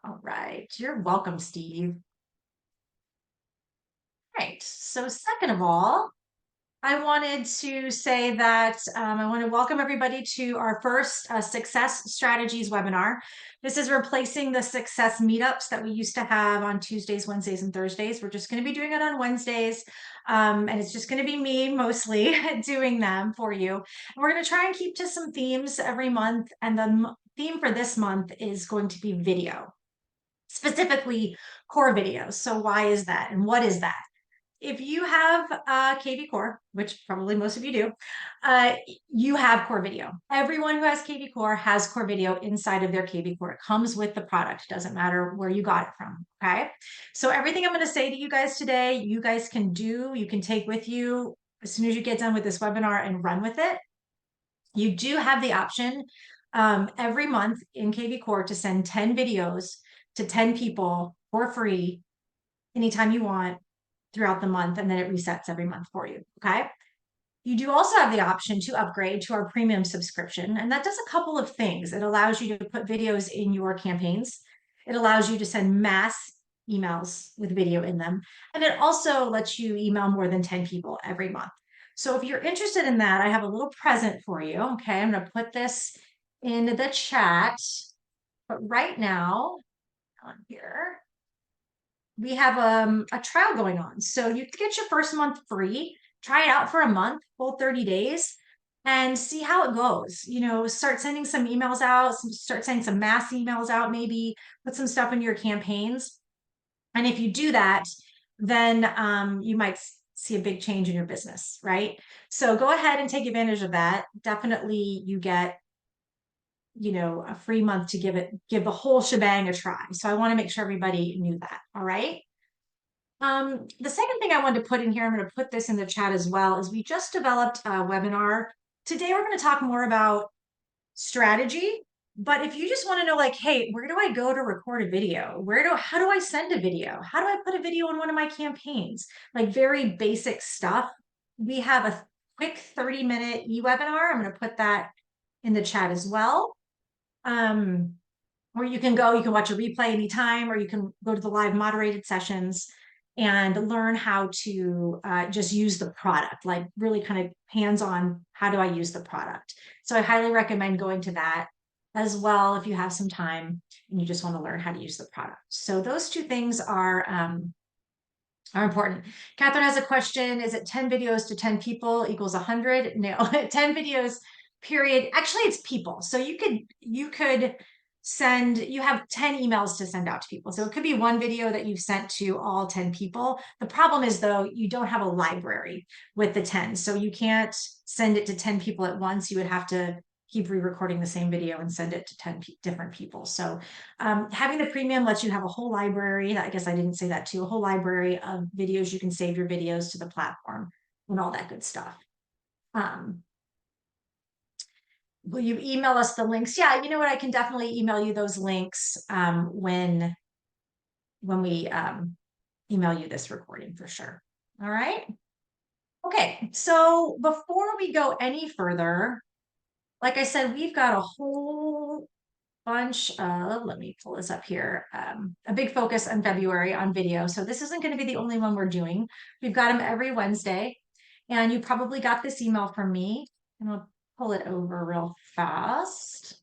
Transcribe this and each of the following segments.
All right. You're welcome, Steve. Right. So, second of all, I wanted to say that I want to welcome everybody to our first Success Strategies webinar. This is replacing the success meetups that we used to have on Tuesdays, Wednesdays, and Thursdays. We're just going to be doing it on Wednesdays. And it's just going to be me mostly doing them for you. And we're going to try and keep to some themes every month. And the theme for this month is going to be video, specifically core videos. So why is that? And what is that? If you have kvCORE, which probably most of you do, you have core video. Everyone who has kvCORE has core video inside of their kvCORE. It comes with the product. Doesn't matter where you got it from. Okay. So everything I'm going to say to you guys today, you guys can do, you can take with you as soon as you get done with this webinar and run with it. You do have the option every month in kvCORE to send 10 videos to 10 people for free anytime you want throughout the month, and then it resets every month for you. Okay. You do also have the option to upgrade to our premium subscription, and that does a couple of things. It allows you to put videos in your campaigns. It allows you to send mass emails with video in them. And it also lets you email more than 10 people every month. So if you're interested in that, I have a little present for you. Okay. I'm going to put this in the chat, but right now on here, we have a trial going on. So you get your first month free, try it out for a month, full 30 days, and see how it goes. You know, start sending some emails out, start sending some mass emails out, maybe put some stuff in your campaigns. And if you do that, then you might see a big change in your business, right? So go ahead and take advantage of that. Definitely you get a free month to give the whole shebang a try. So I want to make sure everybody knew that. All right. The second thing I wanted to put in here, I'm going to put this in the chat as well, is we just developed a webinar. Today, we're going to talk more about strategy. But if you just want to know, like, hey, where do I go to record a video? How do I send a video? How do I put a video in one of my campaigns? Like very basic stuff. We have a quick 30-minute e-webinar. I'm going to put that in the chat as well. Or you can watch a replay anytime, or you can go to the live moderated sessions and learn how to just use the product, like really kind of hands-on, how do I use the product? So I highly recommend going to that as well if you have some time and you just want to learn how to use the product. So those two things are important. Catherine has a question. Is it 10 videos to 10 people equals 100? No, 10 videos, period. Actually, it's people. So you could you have 10 emails to send out to people. So it could be one video that you've sent to all 10 people. The problem is though, you don't have a library with the 10. So you can't send it to 10 people at once. You would have to keep re-recording the same video and send it to 10 different people. So having the premium lets you have a whole library. I guess I didn't say that too, a whole library of videos. You can save your videos to the platform and all that good stuff. Will you email us the links? Yeah, you know what? I can definitely email you those links when we email you this recording for sure. All right. Okay, so before we go any further, like I said, we've got a whole bunch of, let me pull this up here, a big focus in February on video. So this isn't going to be the only one we're doing. We've got them every Wednesday, and you probably got this email from me, and I'll pull it over real fast.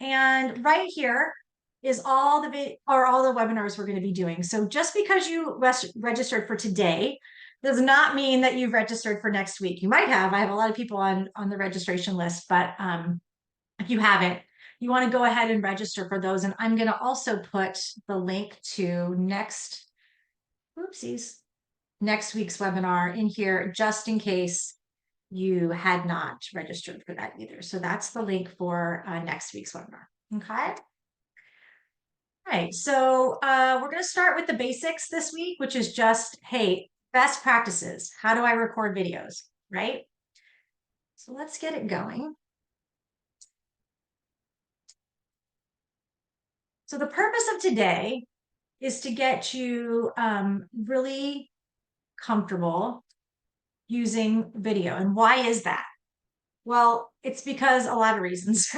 And right here is all the webinars we're going to be doing. So just because you registered for today does not mean that you've registered for next week. You might have. I have a lot of people on the registration list, but if you haven't, you want to go ahead and register for those. And I'm going to also put the link to next week's webinar in here, just in case you had not registered for that either. So that's the link for next week's webinar. Okay. All right, so we're going to start with the basics this week, which is just, hey, best practices. How do I record videos, right? So let's get it going. So the purpose of today is to get you really comfortable using video. And why is that? Well, it's because a lot of reasons,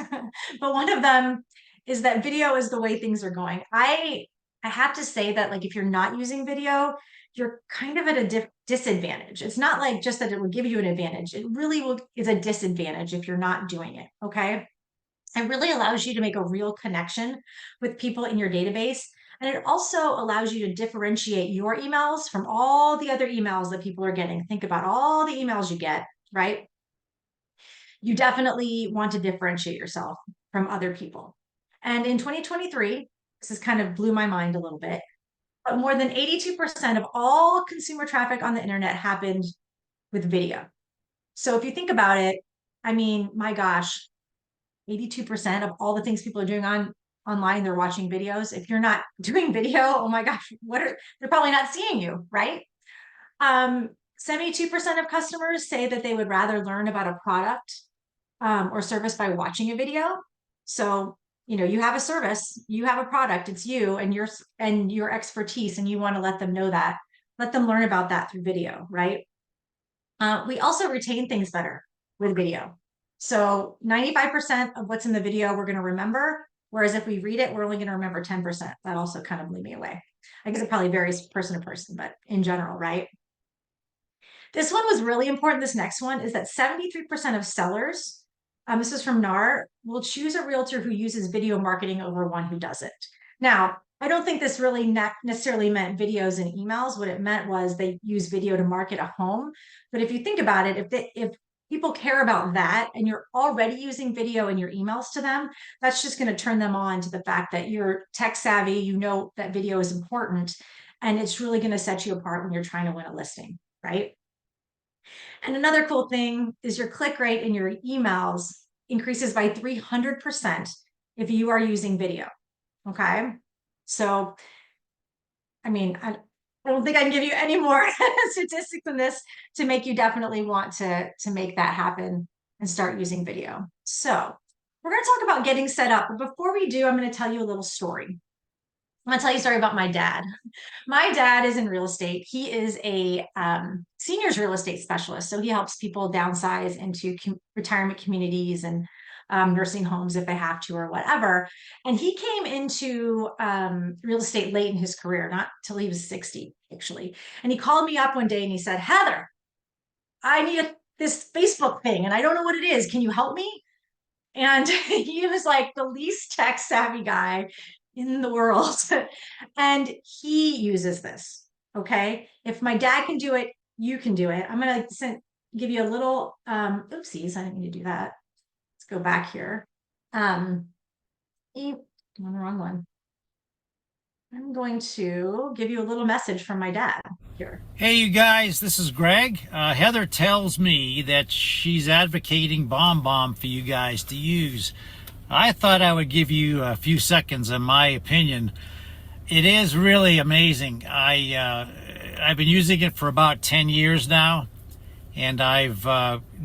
but one of them is that video is the way things are going. I have to say that like if you're not using video, you're kind of at a disadvantage. It's not like just that it will give you an advantage. It really will is a disadvantage if you're not doing it. Okay. It really allows you to make a real connection with people in your database. And it also allows you to differentiate your emails from all the other emails that people are getting. Think about all the emails you get, right? You definitely want to differentiate yourself from other people. And in 2023, this has kind of blew my mind a little bit, but more than 82% of all consumer traffic on the internet happened with video. So if you think about it, I mean, my gosh, 82% of all the things people are doing online, they're watching videos. If you're not doing video, oh my gosh, they're probably not seeing you, right? 72% of customers say that they would rather learn about a product or service by watching a video. So, you have a service, you have a product, it's you and your expertise, and you want to let them know that, let them learn about that through video, right? We also retain things better with video. So 95% of what's in the video we're going to remember, whereas if we read it, we're only going to remember 10%. That also kind of blew me away. I guess it probably varies person to person, but in general, right? This one was really important. This next one is that 73% of sellers, this is from NAR, will choose a realtor who uses video marketing over one who doesn't. Now, I don't think this really necessarily meant videos and emails. What it meant was they use video to market a home. But if you think about it, if people care about that and you're already using video in your emails to them, that's just going to turn them on to the fact that you're tech savvy, you know that video is important, and it's really going to set you apart when you're trying to win a listing, right? And another cool thing is your click rate in your emails increases by 300% if you are using video. Okay. So, I mean, I don't think I can give you any more statistics than this to make you definitely want to make that happen and start using video. So, we're going to talk about getting set up. But before we do, I'm going to tell you a little story. I'm going to tell you a story about my dad. My dad is in real estate. He is a seniors real estate specialist. So he helps people downsize into retirement communities and nursing homes if they have to or whatever. And he came into real estate late in his career, not till he was 60, actually. And he called me up one day and he said, Heather, I need this Facebook thing and I don't know what it is. Can you help me? And he was like the least tech savvy guy in the world. And he uses this. Okay. If my dad can do it, you can do it. I'm going to give you a little, oopsies. I didn't mean to do that. Let's go back here. I'm on the wrong one. I'm going to give you a little message from my dad here. Hey, you guys, this is Greg. Heather tells me that she's advocating BombBomb for you guys to use. I thought I would give you a few seconds in my opinion. It is really amazing. I've been using it for about 10 years now, and I've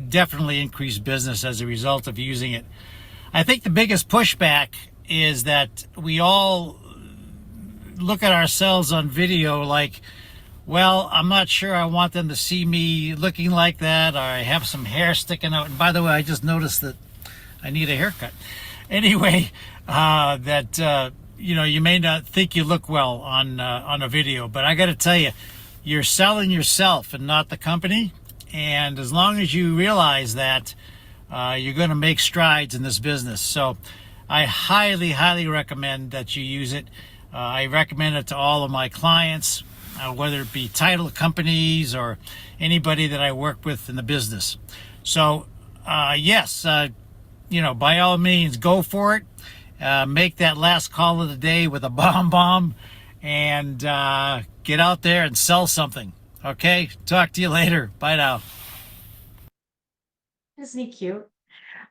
definitely increased business as a result of using it. I think the biggest pushback is that we all look at ourselves on video like, well, I'm not sure I want them to see me looking like that, or I have some hair sticking out. And by the way, I just noticed that I need a haircut. Anyway, you may not think you look well on a video, but I got to tell you, you're selling yourself and not the company. And as long as you realize that, you're going to make strides in this business. So I highly, highly recommend that you use it. I recommend it to all of my clients, whether it be title companies or anybody that I work with in the business. So, yes, by all means, go for it. Make that last call of the day with a bomb and get out there and sell something. Okay, talk to you later. Bye now. Isn't he cute?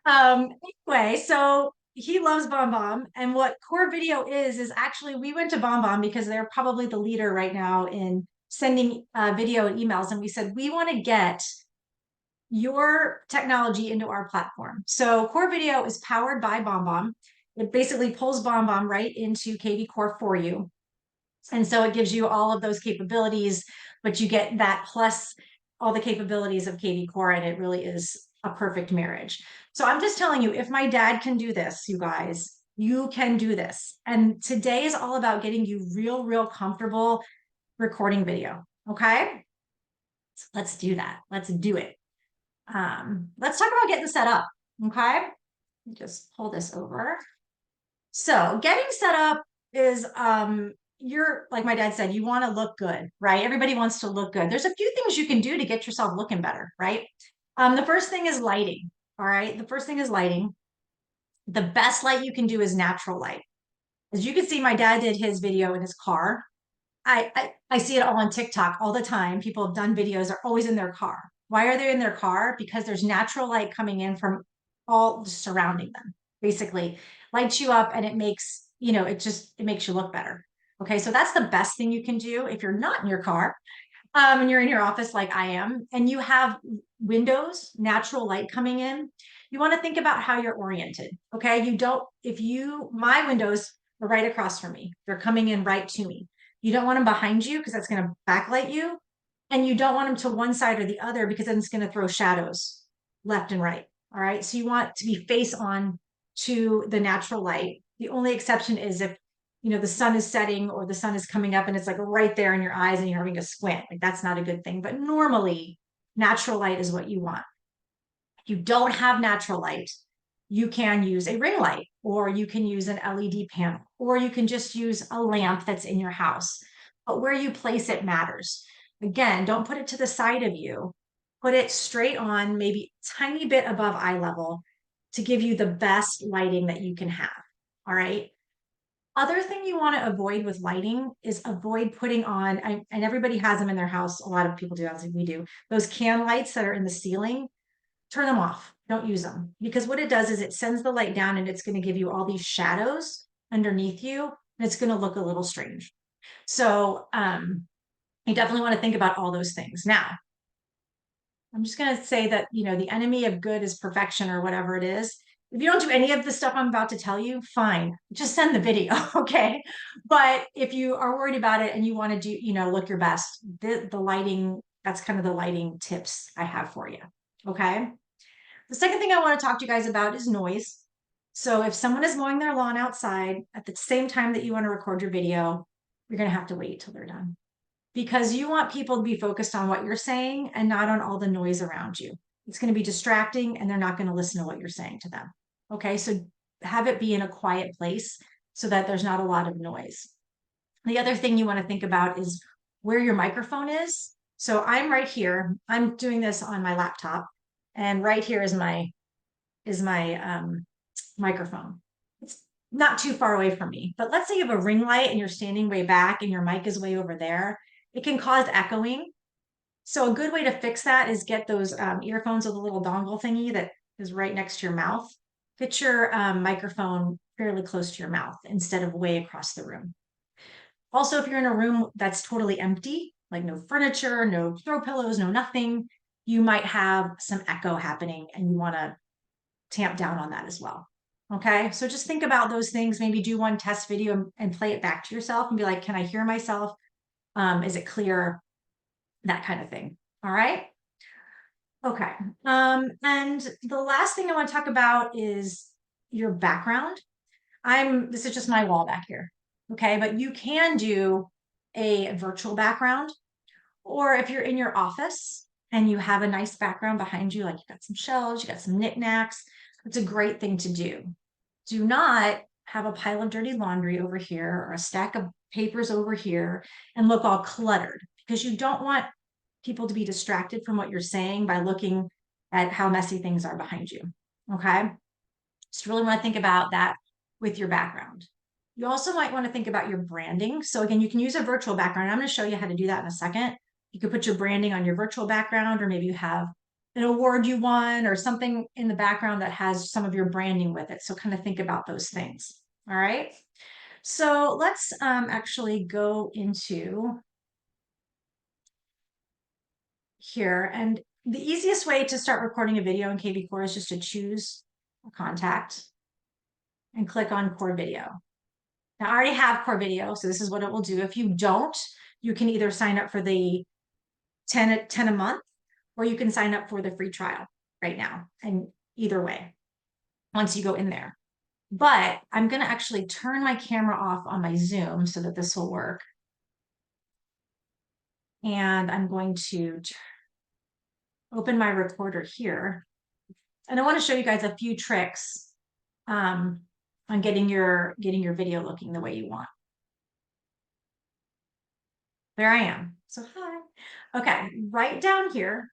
Anyway, so he loves BombBomb, and what Core Video is actually we went to BombBomb because they're probably the leader right now in sending video and emails, and we said we want to get your technology into our platform. So Core Video is powered by BombBomb. It basically pulls BombBomb right into kvCORE for you. And so it gives you all of those capabilities, but you get that plus all the capabilities of kvCORE, and it really is a perfect marriage. So I'm just telling you, if my dad can do this, you guys, you can do this. And today is all about getting you real comfortable recording video. Okay. So let's do that. Let's do it. Let's talk about getting set up. Okay. Just pull this over. So getting set up is you're like my dad said, you want to look good, right? Everybody wants to look good. There's a few things you can do to get yourself looking better, right? The first thing is lighting. All right. The first thing is lighting. The best light you can do is natural light. As you can see, my dad did his video in his car. I see it all on TikTok all the time. People have done videos, are always in their car. Why are they in their car? Because there's natural light coming in from all surrounding them. Basically, lights you up and it makes, it makes you look better. Okay, so that's the best thing you can do if you're not in your car, and you're in your office like I am, and you have windows, natural light coming in. You want to think about how you're oriented. Okay, you don't, if you, my windows are right across from me, they're coming in right to me. You don't want them behind you because that's going to backlight you. And you don't want them to one side or the other because then it's going to throw shadows left and right. All right. So you want to be face on to the natural light. The only exception is if, the sun is setting or the sun is coming up and it's like right there in your eyes and you're having a squint. Like that's not a good thing. But normally, natural light is what you want. If you don't have natural light, you can use a ring light or you can use an LED panel or you can just use a lamp that's in your house. But where you place it matters. Again, don't put it to the side of you. Put it straight on, maybe a tiny bit above eye level to give you the best lighting that you can have. All right. Other thing you want to avoid with lighting is avoid putting on, and everybody has them in their house. A lot of people do, as we do, those can lights that are in the ceiling. Turn them off. Don't use them because what it does is it sends the light down and it's going to give you all these shadows underneath you and it's going to look a little strange. So you definitely want to think about all those things. Now, I'm just going to say that, the enemy of good is perfection or whatever it is. If you don't do any of the stuff I'm about to tell you, fine, just send the video. Okay. But if you are worried about it and you want to do, look your best, the lighting, that's kind of the lighting tips I have for you. Okay. The second thing I want to talk to you guys about is noise. So if someone is mowing their lawn outside at the same time that you want to record your video, you're going to have to wait till they're done because you want people to be focused on what you're saying and not on all the noise around you. It's going to be distracting and they're not going to listen to what you're saying to them. Okay, so have it be in a quiet place so that there's not a lot of noise. The other thing you want to think about is where your microphone is. So I'm right here. I'm doing this on my laptop, and right here is my microphone. It's not too far away from me. But let's say you have a ring light and you're standing way back and your mic is way over there. It can cause echoing. So a good way to fix that is get those earphones with a little dongle thingy that is right next to your mouth. Fit your microphone fairly close to your mouth instead of way across the room. Also, if you're in a room that's totally empty, like no furniture, no throw pillows, no nothing, you might have some echo happening and you want to tamp down on that as well. Okay, so just think about those things. Maybe do one test video and play it back to yourself and be like, can I hear myself? Is it clear? That kind of thing. All right. Okay. And the last thing I want to talk about is your background. This is just my wall back here. Okay, but you can do a virtual background, or if you're in your office and you have a nice background behind you, like you got some shelves, you got some knickknacks, it's a great thing to do. Do not have a pile of dirty laundry over here or a stack of papers over here and look all cluttered because you don't want people to be distracted from what you're saying by looking at how messy things are behind you. Okay. Just really want to think about that with your background. You also might want to think about your branding. So again, you can use a virtual background. I'm going to show you how to do that in a second. You could put your branding on your virtual background, or maybe you have an award you won or something in the background that has some of your branding with it. So kind of think about those things. All right. So let's actually go into here. And the easiest way to start recording a video in kvCORE is just to choose a contact and click on Core Video. Now, I already have Core Video, so this is what it will do. If you don't, you can either sign up for the 10 a month, or you can sign up for the free trial, right now. And either way, once you go in there. But I'm going to actually turn my camera off on my Zoom so that this will work. And I'm going to open my recorder here. And I want to show you guys a few tricks on getting your video looking the way you want. There I am. So hi. Okay, right down here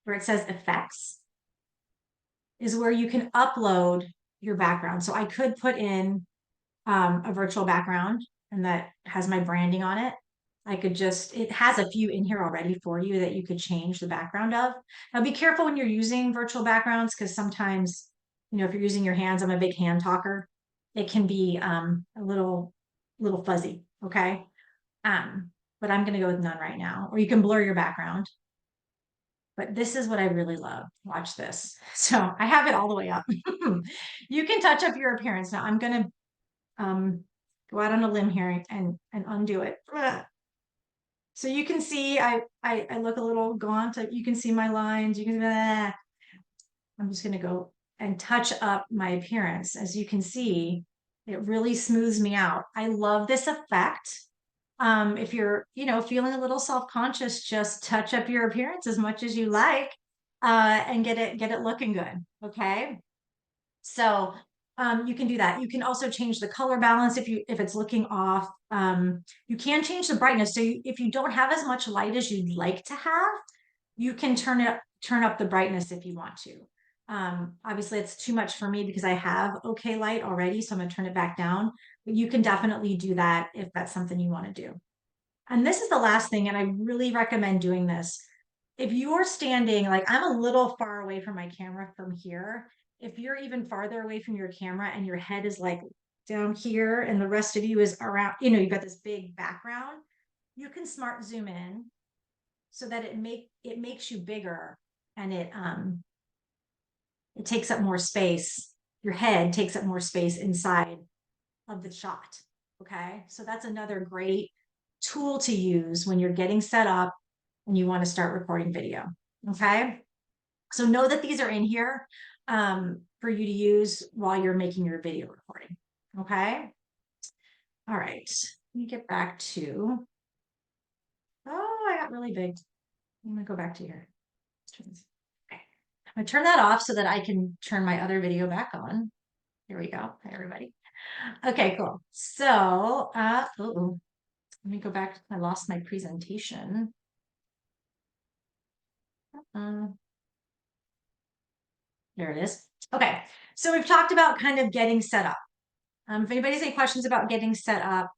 where it says effects is where you can upload your background. So I could put in a virtual background and that has my branding on it. I could just, it has a few in here already for you that you could change the background of. Now be careful when you're using virtual backgrounds because sometimes, if you're using your hands, I'm a big hand talker. It can be a little fuzzy, okay? But I'm gonna go with none right now. Or you can blur your background. But this is what I really love. Watch this. So I have it all the way up. You can touch up your appearance. Now I'm gonna go out on a limb here and undo it. So you can see I look a little gaunt. You can see my lines. You can. I'm just gonna go and touch up my appearance. As you can see, it really smooths me out. I love this effect. If you're, feeling a little self-conscious, just touch up your appearance as much as you like, and get it looking good. Okay. So you can do that. You can also change the color balance if it's looking off. You can change the brightness. So if you don't have as much light as you'd like to have, you can turn up the brightness if you want to. Obviously it's too much for me because I have okay light already, so I'm gonna turn it back down. But you can definitely do that if that's something you want to do. And this is the last thing, and I really recommend doing this. If you're standing, like I'm a little far away from my camera from here, if you're even farther away from your camera and your head is like down here and the rest of you is around, you've got this big background, you can smart zoom in so that it makes you bigger and it takes up more space. Your head takes up more space inside of the shot. Okay. So that's another great tool to use when you're getting set up and you want to start recording video. Okay. So know that these are in here for you to use while you're making your video recording. Okay. All right. Let me get back to, oh, I got really big. I'm going to go back to here. Okay. I'm going to turn that off so that I can turn my other video back on. Here we go. Hi, everybody. Okay, cool. So, let me go back. I lost my presentation. There it is. Okay, so we've talked about kind of getting set up. If anybody has any questions about getting set up,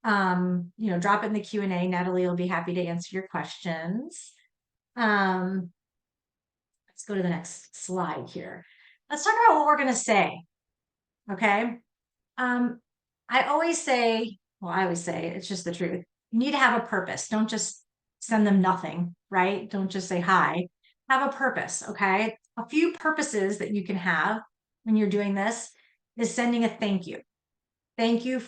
drop it in the Q&A. Natalie will be happy to answer your questions. Let's go to the next slide here. Let's talk about what we're going to say. Okay. I always say, it's just the truth. You need to have a purpose. Don't just send them nothing, right? Don't just say hi. Have a purpose, okay? A few purposes that you can have when you're doing this is sending a thank you. Thank you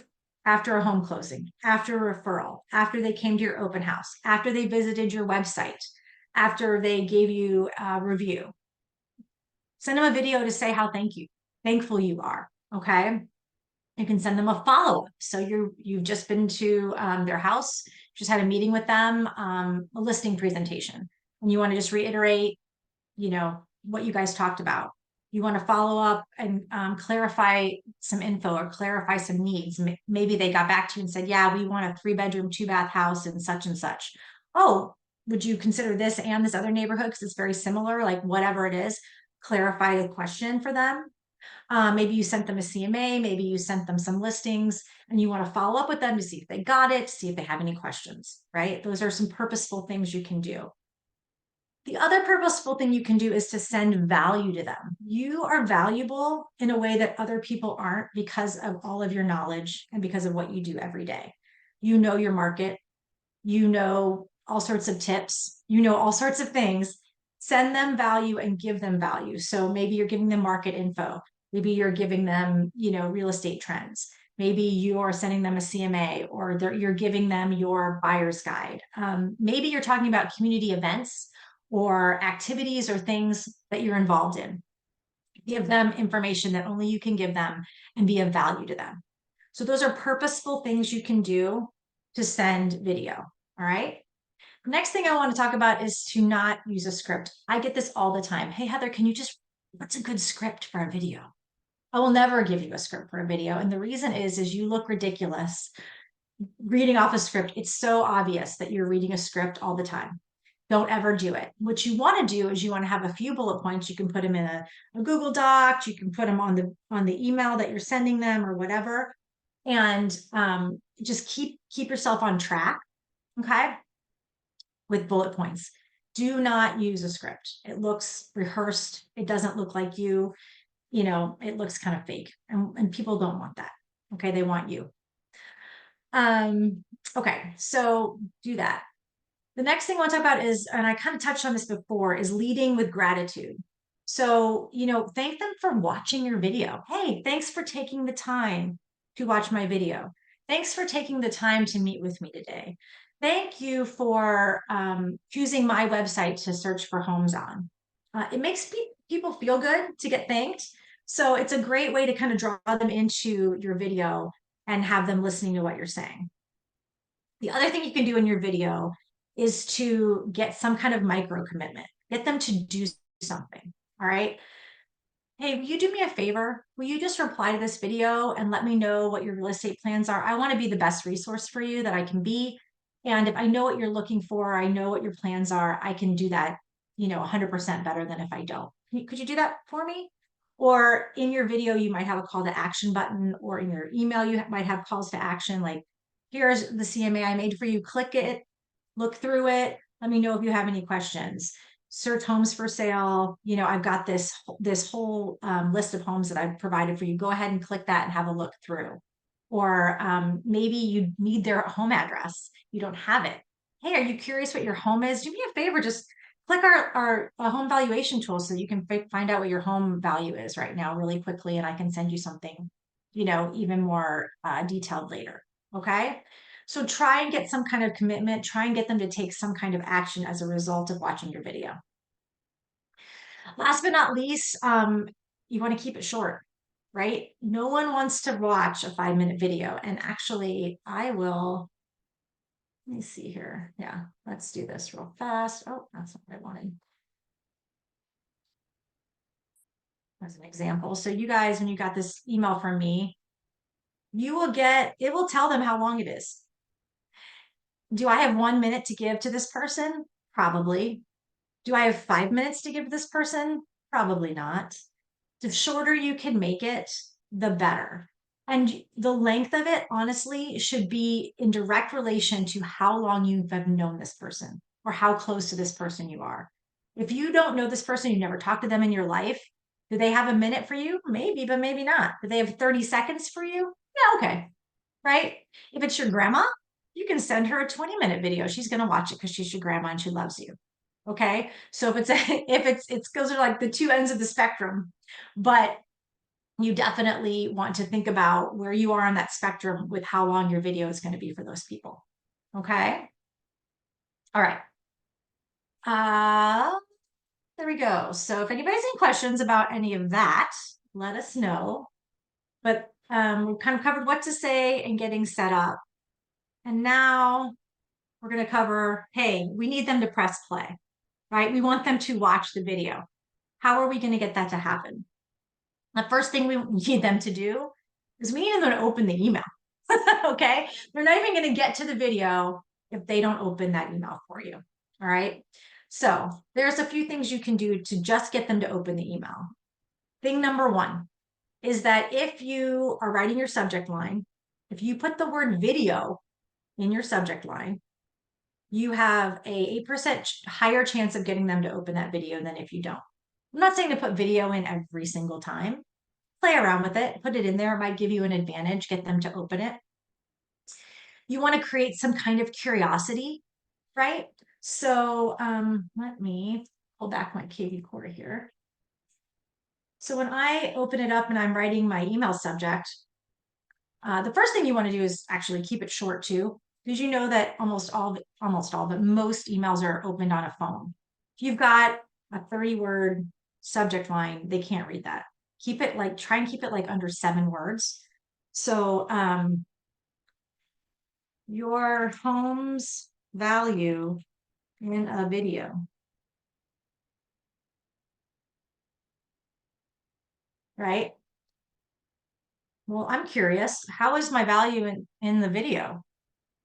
after a home closing, after a referral, after they came to your open house, after they visited your website, after they gave you a review. Send them a video to say how thankful you are, okay? You can send them a follow-up. So you've just been to their house, just had a meeting with them, a listing presentation, and you want to just reiterate, what you guys talked about. You want to follow up and clarify some info or clarify some needs. Maybe they got back to you and said, yeah, we want a 3-bedroom, 2-bath house in such and such. Oh, would you consider this and this other neighborhood because it's very similar, like whatever it is, clarify the question for them. Maybe you sent them a CMA, maybe you sent them some listings and you want to follow up with them to see if they got it, to see if they have any questions, right? Those are some purposeful things you can do. The other purposeful thing you can do is to send value to them. You are valuable in a way that other people aren't because of all of your knowledge and because of what you do every day. You know your market, you know all sorts of tips, you know all sorts of things. Send them value and give them value. So maybe you're giving them market info. Maybe you're giving them, real estate trends. Maybe you're sending them a CMA or you're giving them your buyer's guide. Maybe you're talking about community events or activities or things that you're involved in. Give them information that only you can give them and be of value to them. So those are purposeful things you can do to send video. All right. Next thing I want to talk about is to not use a script. I get this all the time. Hey, Heather, can you just, what's a good script for a video? I will never give you a script for a video. And the reason is you look ridiculous reading off a script. It's so obvious that you're reading a script all the time. Don't ever do it. What you want to do is you want to have a few bullet points. You can put them in a Google Doc. You can put them on the email that you're sending them or whatever, and just keep yourself on track. Okay, with bullet points. Do not use a script. It looks rehearsed. It doesn't look like you. You know, it looks kind of fake, and people don't want that. Okay, they want you. Okay, so do that. The next thing I want to talk about is, and I kind of touched on this before, is leading with gratitude. So, thank them for watching your video. Hey, thanks for taking the time to watch my video. Thanks for taking the time to meet with me today. Thank you for choosing my website to search for homes on. It makes people feel good to get thanked. So it's a great way to kind of draw them into your video and have them listening to what you're saying. The other thing you can do in your video is to get some kind of micro commitment. Get them to do something. All right. Hey, will you do me a favor? Will you just reply to this video and let me know what your real estate plans are? I want to be the best resource for you that I can be. And if I know what you're looking for, I know what your plans are, I can do that, 100% better than if I don't. Could you do that for me? Or in your video, you might have a call to action button, or in your email, you might have calls to action like, here's the CMA I made for you. Click it, look through it. Let me know if you have any questions. Search homes for sale. I've got this whole list of homes that I've provided for you. Go ahead and click that and have a look through. Or maybe you need their home address. You don't have it. Hey, are you curious what your home is? Do me a favor, just click our home valuation tool so you can find out what your home value is right now really quickly, and I can send you something, even more detailed later. Okay. So try and get some kind of commitment, try and get them to take some kind of action as a result of watching your video. Last but not least, you want to keep it short, right? No one wants to watch a 5-minute video. And actually, let me see here. Yeah, let's do this real fast. Oh, that's not what I wanted. As an example. So you guys, when you got this email from me, it will tell them how long it is. Do I have 1 minute to give to this person? Probably. Do I have 5 minutes to give to this person? Probably not. The shorter you can make it, the better. And the length of it, honestly, should be in direct relation to how long you have known this person or how close to this person you are. If you don't know this person, you never talked to them in your life, do they have a minute for you? Maybe, but maybe not. Do they have 30 seconds for you? Yeah, okay. Right? If it's your grandma, you can send her a 20-minute video. She's going to watch it because she's your grandma and she loves you. Okay. So if it's those are like the two ends of the spectrum, but you definitely want to think about where you are on that spectrum with how long your video is going to be for those people. Okay. All right. There we go. So if anybody's any questions about any of that, let us know. But we've kind of covered what to say and getting set up. And now we're going to cover, hey, we need them to press play, right? We want them to watch the video. How are we going to get that to happen? The first thing we need them to do is we need them to open the email. Okay. They're not even going to get to the video if they don't open that email for you. All right. So there's a few things you can do to just get them to open the email. Thing number one is that if you are writing your subject line, if you put the word video in your subject line, you have a 8% higher chance of getting them to open that video than if you don't. I'm not saying to put video in every single time. Play around with it, put it in there. It might give you an advantage, get them to open it. You want to create some kind of curiosity, right? So let me pull back my kvCORE here. So when I open it up and I'm writing my email subject, the first thing you want to do is actually keep it short too, because you know that but most emails are opened on a phone. If you've got a 30-word subject line, they can't read that. Keep it like, try and keep it like under 7 words. So, your home's value in a video, right? Well, I'm curious, how is my value in the video?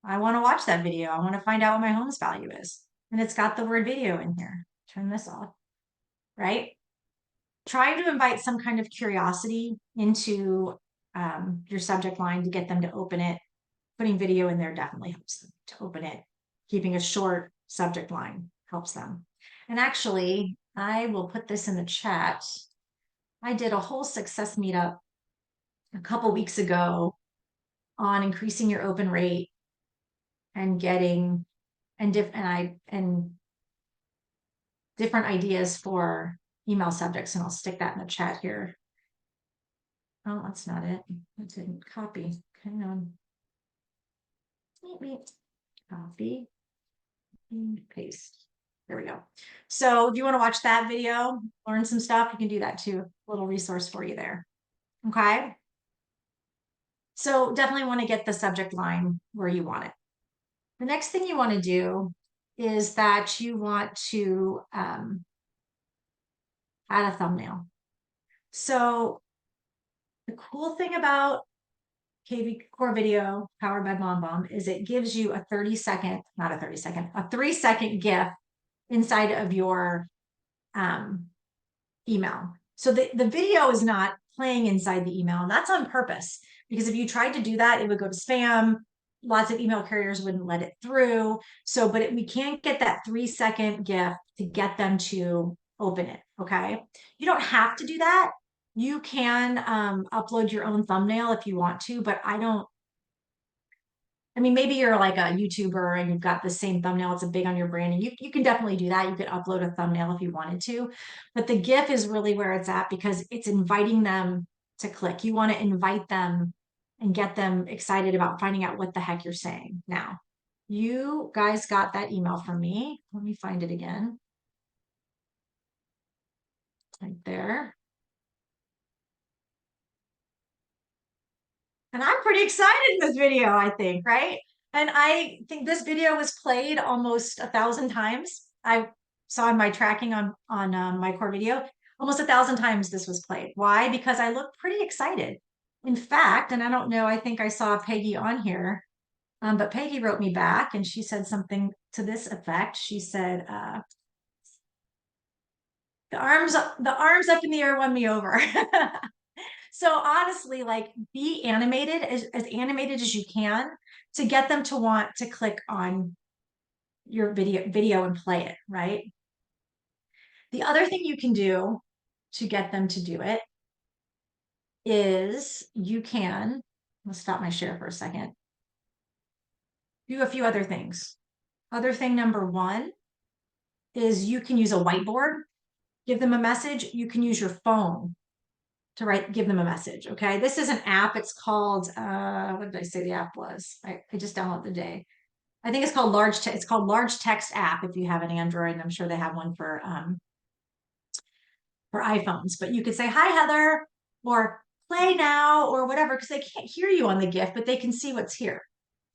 I want to watch that video. I want to find out what my home's value is. And it's got the word video in here. Turn this off, right? Trying to invite some kind of curiosity into your subject line to get them to open it. Putting video in there definitely helps them to open it. Keeping a short subject line helps them. And actually, I will put this in the chat. I did a whole success meetup a couple weeks ago on increasing your open rate and getting and different ideas for email subjects, and I'll stick that in the chat here. Oh, that's not it. I didn't copy. Hang on. Copy and paste. There we go. So if you want to watch that video, learn some stuff, you can do that too. A little resource for you there. Okay. So definitely want to get the subject line where you want it. The next thing you want to do is that you want to add a thumbnail. So the cool thing about kvCORE video powered by BombBomb is it gives you a 30-second, not a 30-second, a 3-second GIF inside of your email. So the video is not playing inside the email, and that's on purpose, because if you tried to do that, it would go to spam. Lots of email carriers wouldn't let it through. So, but we can't get that 3-second GIF to get them to open it. Okay. You don't have to do that. You can upload your own thumbnail if you want to, but I mean, maybe you're like a YouTuber and you've got the same thumbnail, it's a big on your brand, and you can definitely do that. You could upload a thumbnail if you wanted to, but the GIF is really where it's at because it's inviting them to click. You want to invite them and get them excited about finding out what the heck you're saying. Now, you guys got that email from me. Let me find it again. Right there. And I'm pretty excited in this video, I think, right? And I think this video was played almost 1,000 times. I saw in my tracking on my core video, almost 1,000 times this was played. Why? Because I look pretty excited. In fact, and I don't know, I think I saw Peggy on here, but Peggy wrote me back and she said something to this effect. She said, the arms up in the air won me over. So honestly, like be animated, as animated as you can to get them to want to click on your video and play it, right? The other thing you can do to get them to do it is you can, let's stop my share for a second, do a few other things. Other thing number one is you can use a whiteboard, give them a message. You can use your phone to give them a message. Okay. This is an app. It's called, what did I say the app was? I just downloaded the day. I think it's called it's called Large Text App if you have an Android, and I'm sure they have one for iPhones. But you could say, "Hi, Heather," or "Play now," or whatever, because they can't hear you on the GIF, but they can see what's here.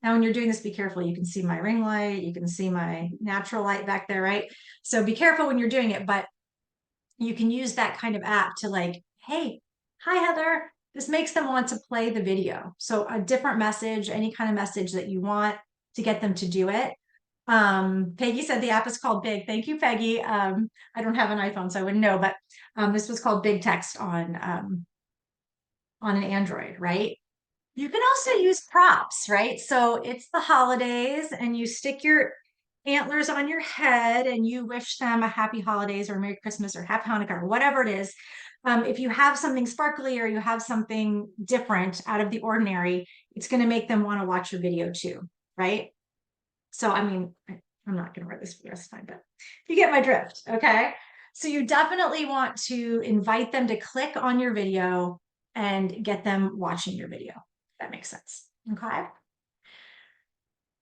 Now, when you're doing this, be careful. You can see my ring light, you can see my natural light back there, right? So be careful when you're doing it, but you can use that kind of app to like, "Hey, hi, Heather." This makes them want to play the video. So a different message, any kind of message that you want to get them to do it. Peggy said the app is called Big. Thank you, Peggy. I don't have an iPhone, so I wouldn't know, but this was called Big Text on an Android, right? You can also use props, right? So it's the holidays and you stick your antlers on your head and you wish them a happy holidays or Merry Christmas or Happy Hanukkah or whatever it is. If you have something sparkly or you have something different out of the ordinary, it's going to make them want to watch your video too, right? So, I mean, I'm not going to write this for the rest of the time, but you get my drift, okay? So you definitely want to invite them to click on your video and get them watching your video. That makes sense, okay?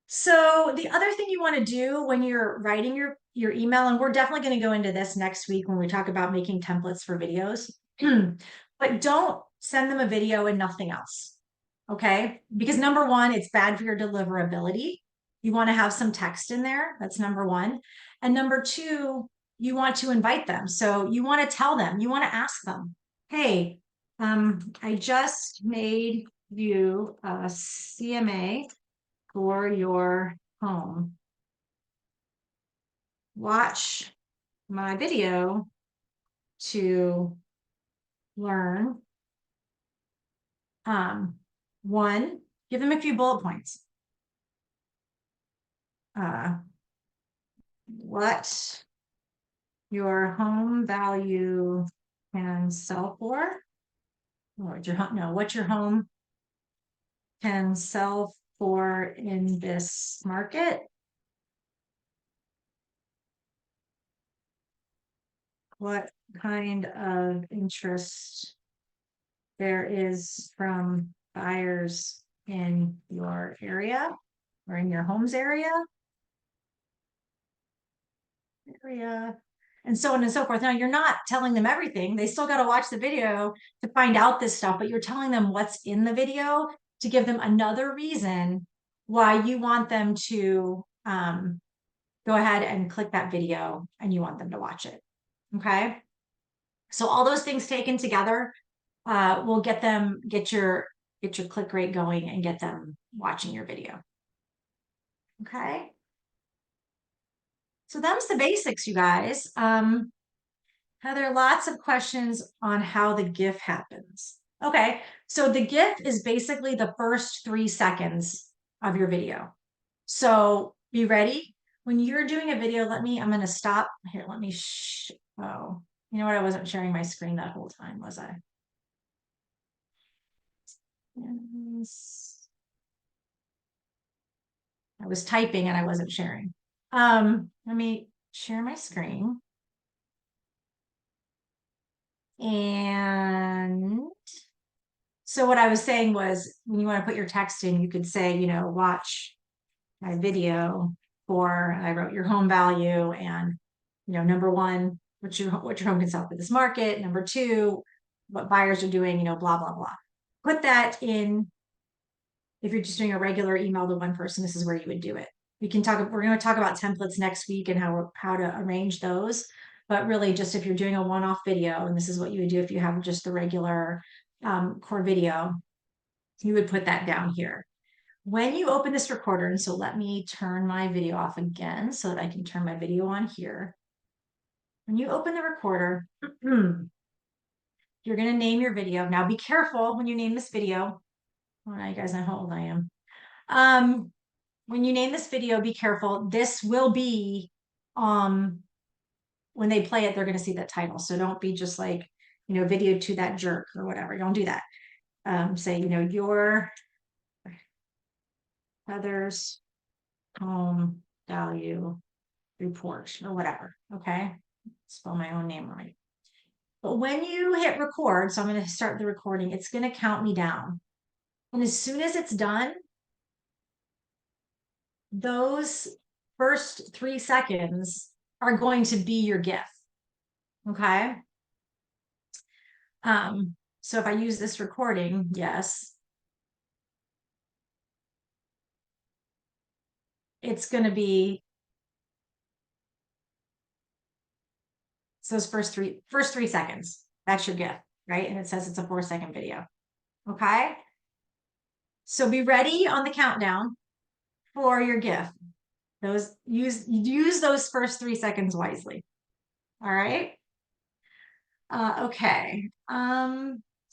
So the other thing you want to do when you're writing your your email, and we're definitely going to go into this next week when we talk about making templates for videos. But don't send them a video and nothing else. Okay? Because number one, it's bad for your deliverability. You want to have some text in there. That's number one. And number two, you want to invite them. So you want to tell them, you want to ask them, hey, I just made you a CMA for your home. Watch my video to learn. One, give them a few bullet points. What your home value can sell for, or what your home can sell for in this market. What kind of interest there is from buyers in your area or in your home's area, and so on and so forth. Now, you're not telling them everything. They still got to watch the video to find out this stuff, but you're telling them what's in the video to give them another reason why you want them to go ahead and click that video and you want them to watch it. Okay. So all those things taken together will get your click rate going and get them watching your video. Okay. So that's the basics, you guys. There are lots of questions on how the GIF happens. Okay, so the GIF is basically the first 3 seconds of your video. So be ready. When you're doing a video, I'm going to stop here. Oh, you know what? I wasn't sharing my screen that whole time, was I? Yes. I was typing and I wasn't sharing. Let me share my screen. And so what I was saying was when you want to put your text in, you could say, watch my video for, I wrote your home value and, number one, what your home can sell for this market. Number two, what buyers are doing, blah, blah, blah. Put that in. If you're just doing a regular email to one person, this is where you would do it. We're going to talk about templates next week and how to arrange those. But really, just if you're doing a one-off video, and this is what you would do if you have just the regular core video, you would put that down here. When you open this recorder, and so let me turn my video off again so that I can turn my video on here. When you open the recorder, you're going to name your video. Now be careful when you name this video. Well, now you guys know how old I am. When you name this video, be careful. This will be when they play it, they're going to see that title. So don't be just like, video to that jerk or whatever. Don't do that. Say, your Heather's home value report or whatever. Okay. Spell my own name right. But when you hit record, so I'm going to start the recording, it's going to count me down. And as soon as it's done, those first 3 seconds are going to be your GIF. Okay. So if I use this recording, yes, it's going to be those first three seconds. That's your GIF, right? And it says it's a 4-second video. Okay. So be ready on the countdown for your GIF. Use those first 3 seconds wisely. All right. Okay.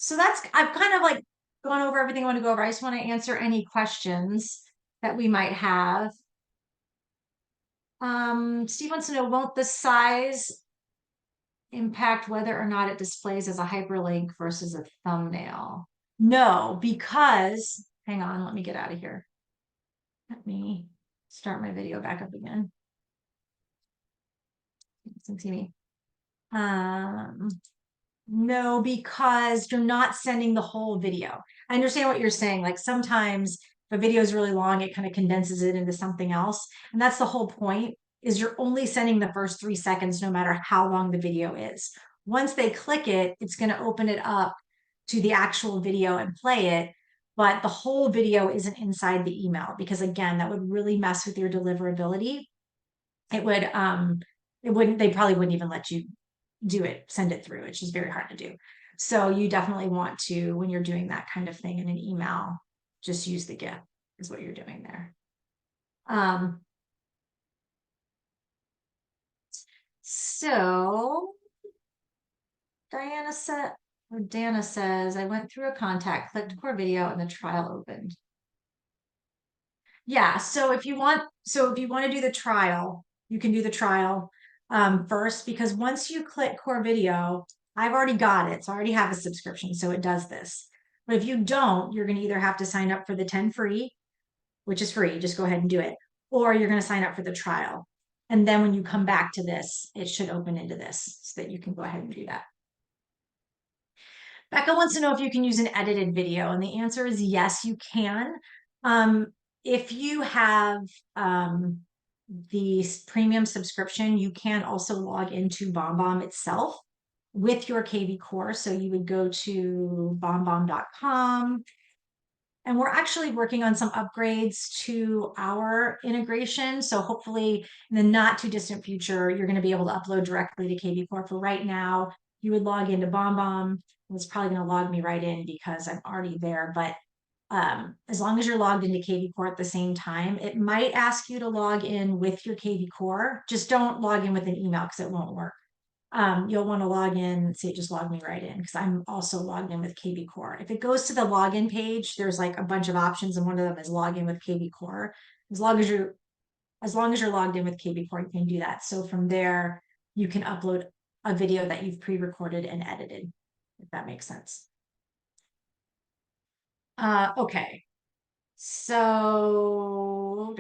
So I've kind of like gone over everything I want to go over. I just want to answer any questions that we might have. Steve wants to know, won't the size impact whether or not it displays as a hyperlink versus a thumbnail? No, because, hang on, let me get out of here. Let me start my video back up again. See me. No, because you're not sending the whole video. I understand what you're saying. Like sometimes if a video is really long, it kind of condenses it into something else. And that's the whole point. is you're only sending the first 3 seconds, no matter how long the video is. Once they click it, it's going to open it up to the actual video and play it. But the whole video isn't inside the email because again, that would really mess with your deliverability. It would, they probably wouldn't even let you do it, send it through. It's just very hard to do. So you definitely want to, when you're doing that kind of thing in an email, just use the GIF is what you're doing there. So Diana said, or Dana says, I went through a contact, clicked core video, and the trial opened. Yeah, so if you want, to do the trial, you can do the trial first because once you click core video, I've already got it. So I already have a subscription, so it does this. But if you don't, you're going to either have to sign up for the 10 free, which is free, just go ahead and do it, or you're going to sign up for the trial. And then when you come back to this, it should open into this so that you can go ahead and do that. Becca wants to know if you can use an edited video, and the answer is yes, you can. If you have the premium subscription, you can also log into BombBomb itself with your kvCORE. So you would go to bombbomb.com, and we're actually working on some upgrades to our integration. So hopefully in the not too distant future, you're going to be able to upload directly to kvCORE. For right now, you would log into BombBomb. It's probably going to log me right in because I'm already there. But as long as you're logged into kvCORE at the same time, it might ask you to log in with your kvCORE. Just don't log in with an email because it won't work. You'll want to log in, say just log me right in because I'm also logged in with kvCORE. If it goes to the login page, there's like a bunch of options, and one of them is log in with kvCORE. As long as you're logged in with kvCORE, you can do that. So from there, you can upload a video that you've pre-recorded and edited, if that makes sense. Okay. So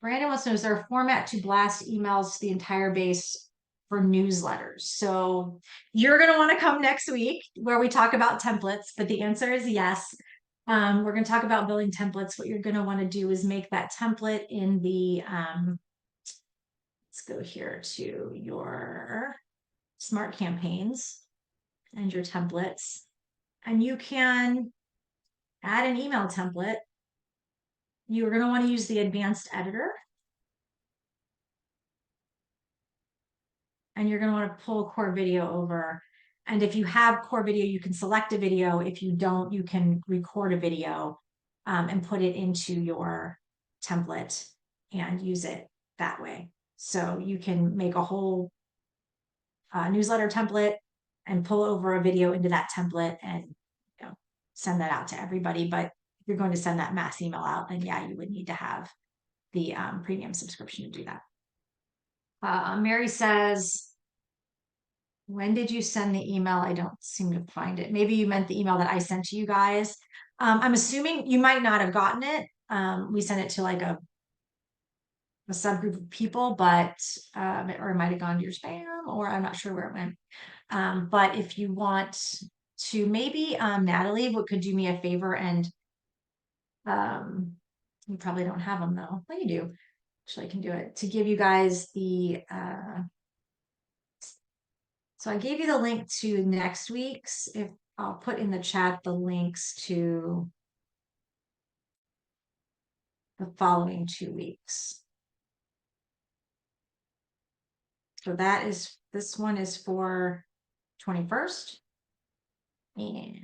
Brandon wants to know, is there a format to blast emails to the entire base for newsletters? So you're going to want to come next week where we talk about templates, but the answer is yes. We're going to talk about building templates. What you're going to want to do is make that template in the, let's go here to your smart campaigns and your templates. And you can add an email template. You're going to want to use the advanced editor. And you're going to want to pull core video over. And if you have core video, you can select a video. If you don't, you can record a video and put it into your template and use it that way. So you can make a whole newsletter template and pull over a video into that template and send that out to everybody. But if you're going to send that mass email out, then yeah, you would need to have the premium subscription to do that. Mary says, when did you send the email? I don't seem to find it. Maybe you meant the email that I sent to you guys. I'm assuming you might not have gotten it. We sent it to like a subgroup of people, but or it might have gone to your spam, or I'm not sure where it went. But if you want to, maybe Natalie, what could do me a favor and you probably don't have them though. Well, you do. Actually, I can do it to give you guys the. So I gave you the link to next week's. If I'll put in the chat the links to the following 2 weeks. So that is, this one is for 21st. And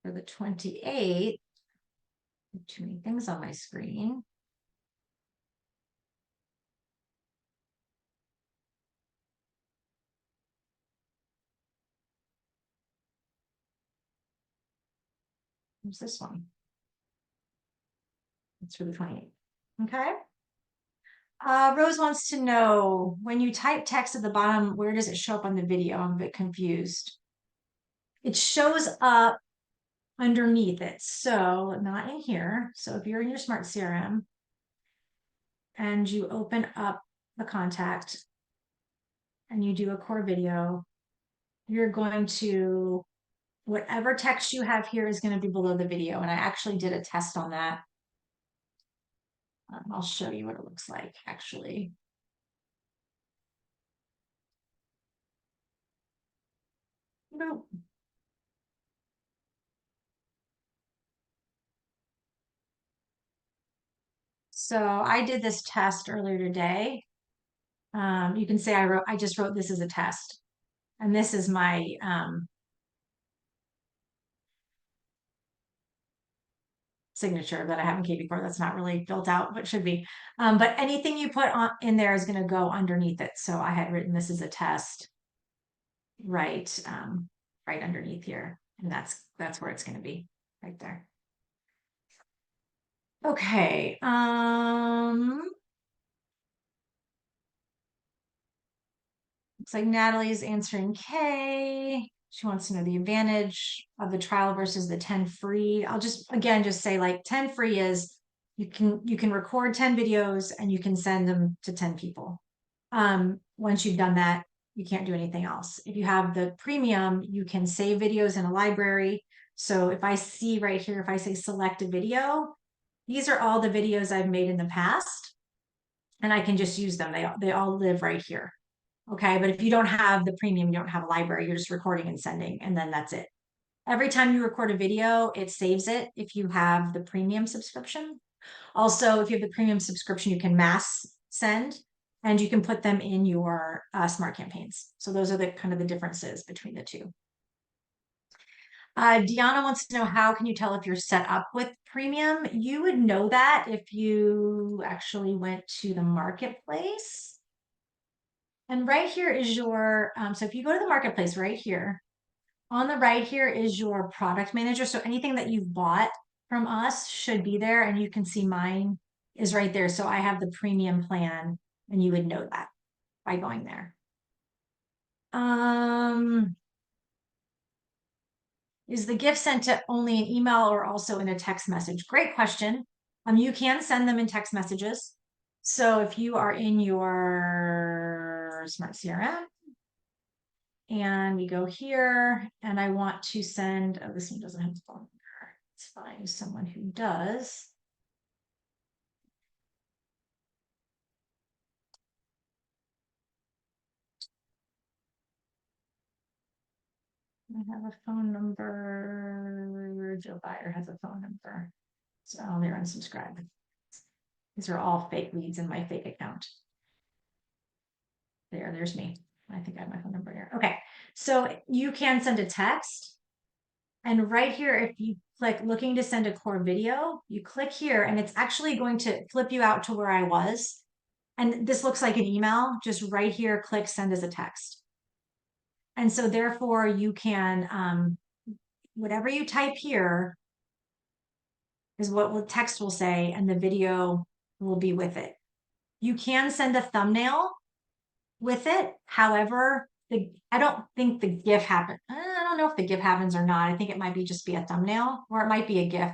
for the 28th, too many things on my screen. What's this one? It's for the 28th. Okay. Rose wants to know, when you type text at the bottom, where does it show up on the video? I'm a bit confused. It shows up underneath it. So not in here. So if you're in your smart CRM and you open up the contact and you do a core video, you're going to whatever text you have here is going to be below the video. And I actually did a test on that. I'll show you what it looks like actually. Nope. So I did this test earlier today. You can say I just wrote this as a test. And this is my signature that I have in kvCORE. That's not really built out, but should be. But anything you put on in there is going to go underneath it. So I had written this as a test right, right underneath here. And that's where it's going to be right there. Okay. Looks like Natalie's answering K. She wants to know the advantage of the trial versus the 10 free. I'll just again just say like 10 free is you can record 10 videos and you can send them to 10 people. Once you've done that, you can't do anything else. If you have the premium, you can save videos in a library. So if I see right here, if I say select a video, these are all the videos I've made in the past, and I can just use them. They all live right here. Okay. But if you don't have the premium, you don't have a library, you're just recording and sending, and then that's it. Every time you record a video, it saves it if you have the premium subscription. Also, if you have the premium subscription, you can mass send and you can put them in your smart campaigns. So those are the kind of the differences between the two. Deanna wants to know, how can you tell if you're set up with premium? You would know that if you actually went to the marketplace. And right here is your, so if you go to the marketplace right here, on the right here is your product manager. So anything that you've bought from us should be there, and you can see mine is right there. So I have the premium plan, and you would know that by going there. Is the gift sent to only an email or also in a text message? Great question. You can send them in text messages. So if you are in your Smart CRM and we go here and I want to send, oh, this one doesn't have a phone number. Let's find someone who does. I have a phone number. Joe Byer has a phone number. So they're unsubscribed. These are all fake leads in my fake account. There's me. I think I have my phone number here. Okay. So you can send a text. And right here, if you click looking to send a core video, you click here and it's actually going to flip you out to where I was. And this looks like an email. Just right here, click send as a text. And so therefore you can, whatever you type here is what the text will say, and the video will be with it. You can send a thumbnail with it. However, I don't think the GIF happens. I don't know if the GIF happens or not. I think it might be just be a thumbnail, or it might be a GIF.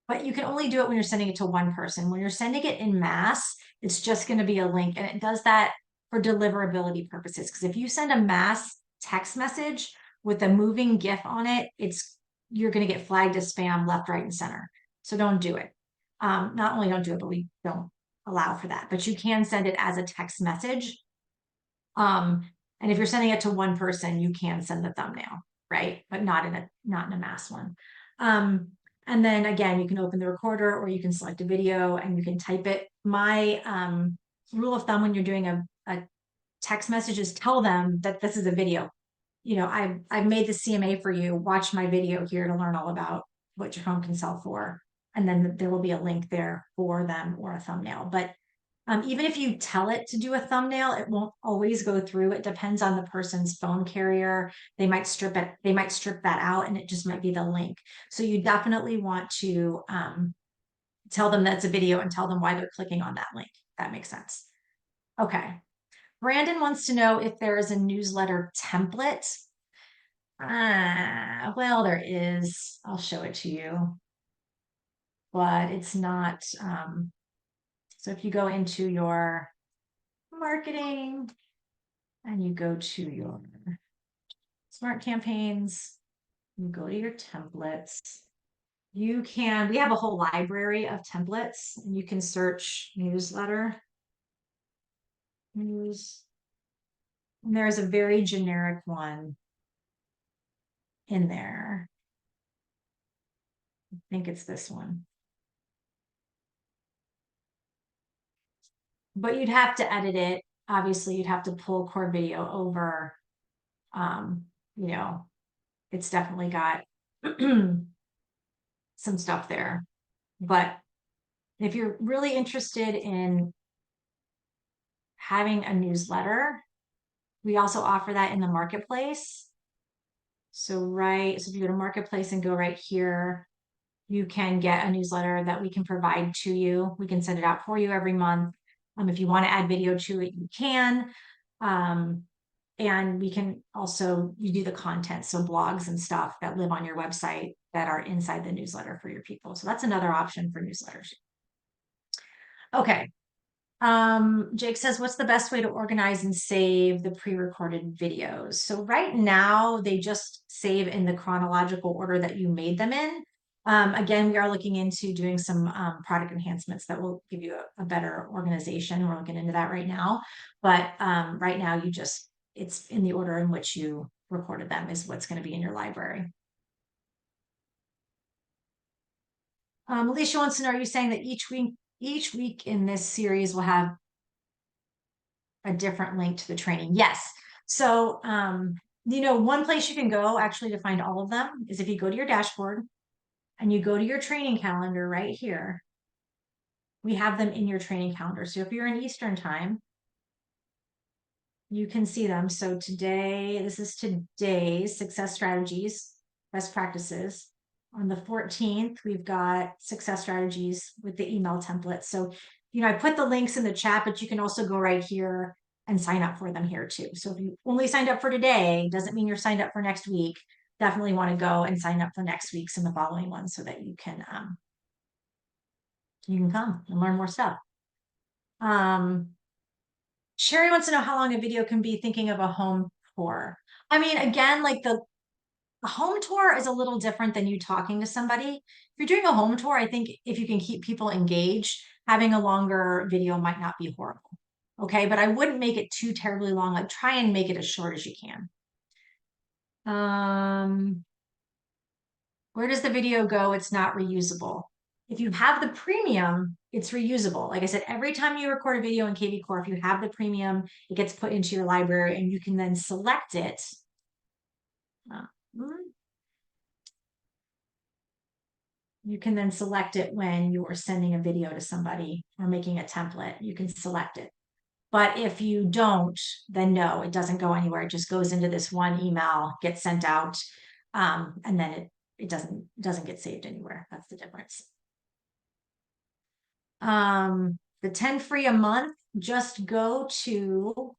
But you can only do it when you're sending it to one person. When you're sending it in mass, it's just going to be a link, and it does that for deliverability purposes. Because if you send a mass text message with a moving GIF on it, you're going to get flagged as spam left, right, and center. So don't do it. Not only don't do it, but we don't allow for that. But you can send it as a text message. And if you're sending it to one person, you can send the thumbnail, right? But not in a mass one. And then again, you can open the recorder or you can select a video and you can type it. My rule of thumb when you're doing a text message is tell them that this is a video. You know, I've made the CMA for you. Watch my video here to learn all about what your home can sell for. And then there will be a link there for them or a thumbnail. But even if you tell it to do a thumbnail, it won't always go through. It depends on the person's phone carrier. They might strip that out, and it just might be the link. So you definitely want to tell them that's a video and tell them why they're clicking on that link. That makes sense. Okay. Brandon wants to know if there is a newsletter template. Well, there is. I'll show it to you, but it's not. So if you go into your marketing and you go to your smart campaigns, You go to your templates. We have a whole library of templates, and you can search newsletter, news, and there's a very generic one in there. I think it's this one. But you'd have to edit it. Obviously, you'd have to pull core video over. Um, you know, it's definitely got some stuff there. But if you're really interested in having a newsletter, we also offer that in the marketplace. So if you go to marketplace and go right here, you can get a newsletter that we can provide to you. We can send it out for you every month. If you want to add video to it, you can. And we can also, you do the content, so blogs and stuff that live on your website that are inside the newsletter for your people. So that's another option for newsletters. Okay. Jake says, what's the best way to organize and save the pre-recorded videos? So right now they just save in the chronological order that you made them in. Again, we are looking into doing some product enhancements that will give you a better organization. We're looking into that right now. But right now it's in the order in which you recorded them is what's going to be in your library. Alicia wants to know, are you saying that each week in this series will have a different link to the training? Yes. So, one place you can go actually to find all of them is if you go to your dashboard and you go to your training calendar right here. We have them in your training calendar. So if you're in Eastern time, you can see them. So this is today's success strategies, best practices. On the 14th, we've got success strategies with the email template. So, I put the links in the chat, but you can also go right here and sign up for them here too. So if you only signed up for today, doesn't mean you're signed up for next week. Definitely want to go and sign up for next week's and the following ones so that you can come and learn more stuff. Sherry wants to know how long a video can be, thinking of a home tour. I mean, again, like a home tour is a little different than you talking to somebody. If you're doing a home tour, I think if you can keep people engaged, having a longer video might not be horrible. Okay, but I wouldn't make it too terribly long. Like try and make it as short as you can. Where does the video go? It's not reusable. If you have the premium, it's reusable. Like I said, every time you record a video in kvCORE, if you have the premium, it gets put into your library and you can then select it. You can then select it when you're sending a video to somebody or making a template. You can select it. But if you don't, then no, it doesn't go anywhere. It just goes into this one email, gets sent out, and then it doesn't get saved anywhere. That's the difference. The 10 free a month, just go to